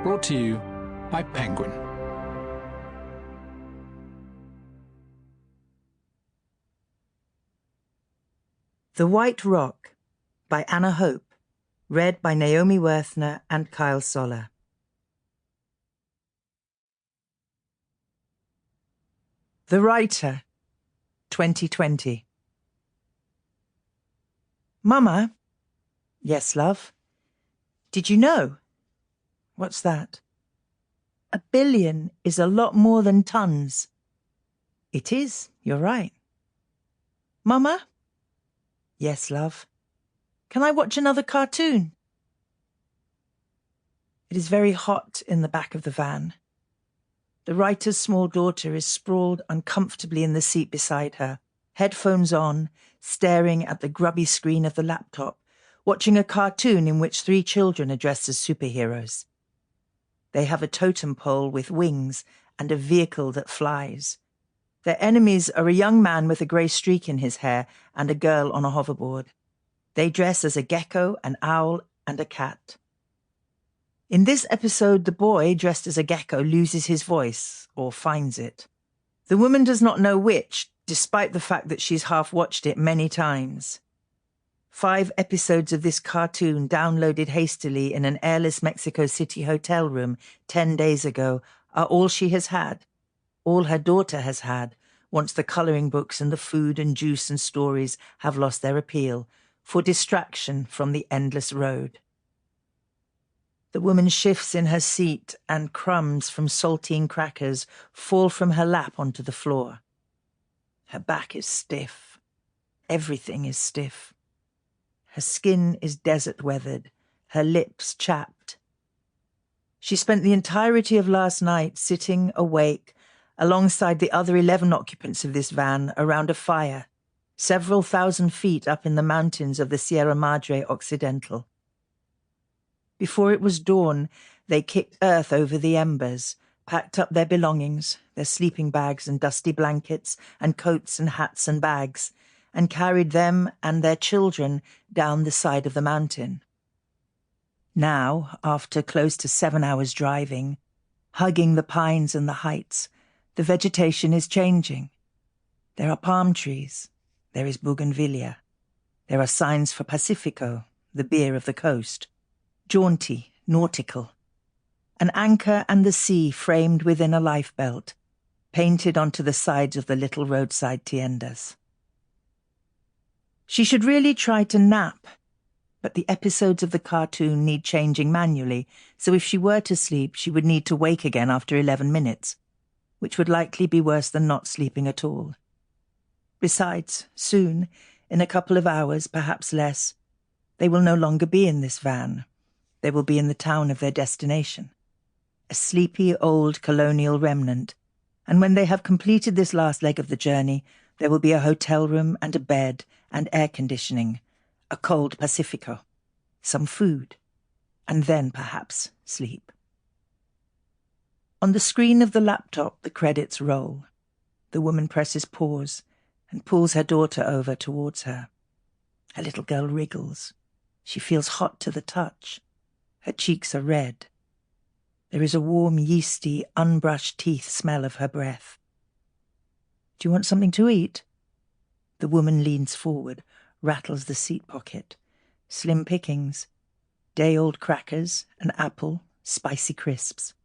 Brought to you by Penguin. The White Rock by Anna Hope, read by Naomi Wirthner and Kyle Soller. The Writer, 2020. Mama? Yes, love? Did you know? What's that? 1 billion is a lot more than tons. It is, you're right. Mama? Yes, love. Can I watch another cartoon? It is very hot in the back of the van. The writer's small daughter is sprawled uncomfortably in the seat beside her, headphones on, staring at the grubby screen of the laptop, watching a cartoon in which 3 children are dressed as superheroes. They have a totem pole with wings and a vehicle that flies. Their enemies are a young man with a grey streak in his hair and a girl on a hoverboard. They dress as a gecko, an owl, and a cat. In this episode, the boy, dressed as a gecko, loses his voice, or finds it. The woman does not know which, despite the fact that she's half-watched it many times. 5 episodes of this cartoon, downloaded hastily in an airless Mexico City hotel room 10 days ago, are all she has had. All her daughter has had, once the colouring books and the food and juice and stories have lost their appeal, for distraction from the endless road. The woman shifts in her seat and crumbs from saltine crackers fall from her lap onto the floor. Her back is stiff. Everything is stiff. Her skin is desert-weathered, her lips chapped. She spent the entirety of last night sitting awake alongside the other 11 occupants of this van around a fire, several thousand feet up in the mountains of the Sierra Madre Occidental. Before it was dawn, they kicked earth over the embers, packed up their belongings, their sleeping bags and dusty blankets and coats and hats and bags, and carried them and their children down the side of the mountain. Now, after close to 7 hours driving, hugging the pines and the heights, the vegetation is changing. There are palm trees. There is bougainvillea. There are signs for Pacifico, the beer of the coast. Jaunty, nautical. An anchor and the sea framed within a lifebelt, painted onto the sides of the little roadside tiendas. She should really try to nap, but the episodes of the cartoon need changing manually, so if she were to sleep, she would need to wake again after 11 minutes, which would likely be worse than not sleeping at all. Besides, soon, in a couple of hours, perhaps less, they will no longer be in this van. They will be in the town of their destination, a sleepy old colonial remnant, and when they have completed this last leg of the journey, there will be a hotel room and a bed and air conditioning, a cold Pacifico, some food, and then perhaps sleep. On the screen of the laptop, the credits roll. The woman presses pause and pulls her daughter over towards her. Her little girl wriggles. She feels hot to the touch. Her cheeks are red. There is a warm, yeasty, unbrushed teeth smell of her breath. Do you want something to eat? The woman leans forward, rattles the seat pocket. Slim pickings. Day-old crackers, an apple, spicy crisps.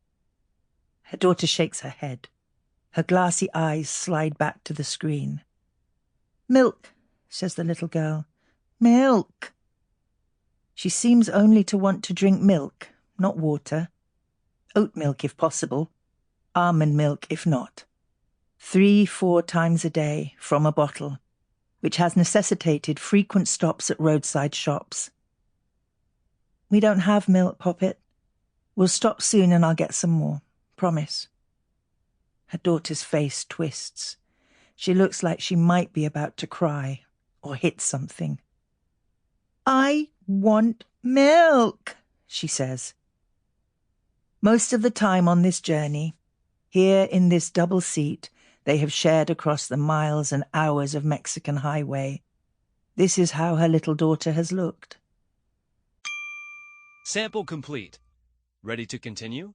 Her daughter shakes her head. Her glassy eyes slide back to the screen. "Milk," says the little girl. "Milk." She seems only to want to drink milk, not water. Oat milk if possible, almond milk if not. 3-4 times a day from a bottle, which has necessitated frequent stops at roadside shops. "We don't have milk, Poppet. We'll stop soon and I'll get some more. Promise." Her daughter's face twists. She looks like she might be about to cry or hit something. "I want milk," she says. Most of the time on this journey, here in this double seat they have shared across the miles and hours of Mexican highway, this is how her little daughter has looked. Sample complete. Ready to continue?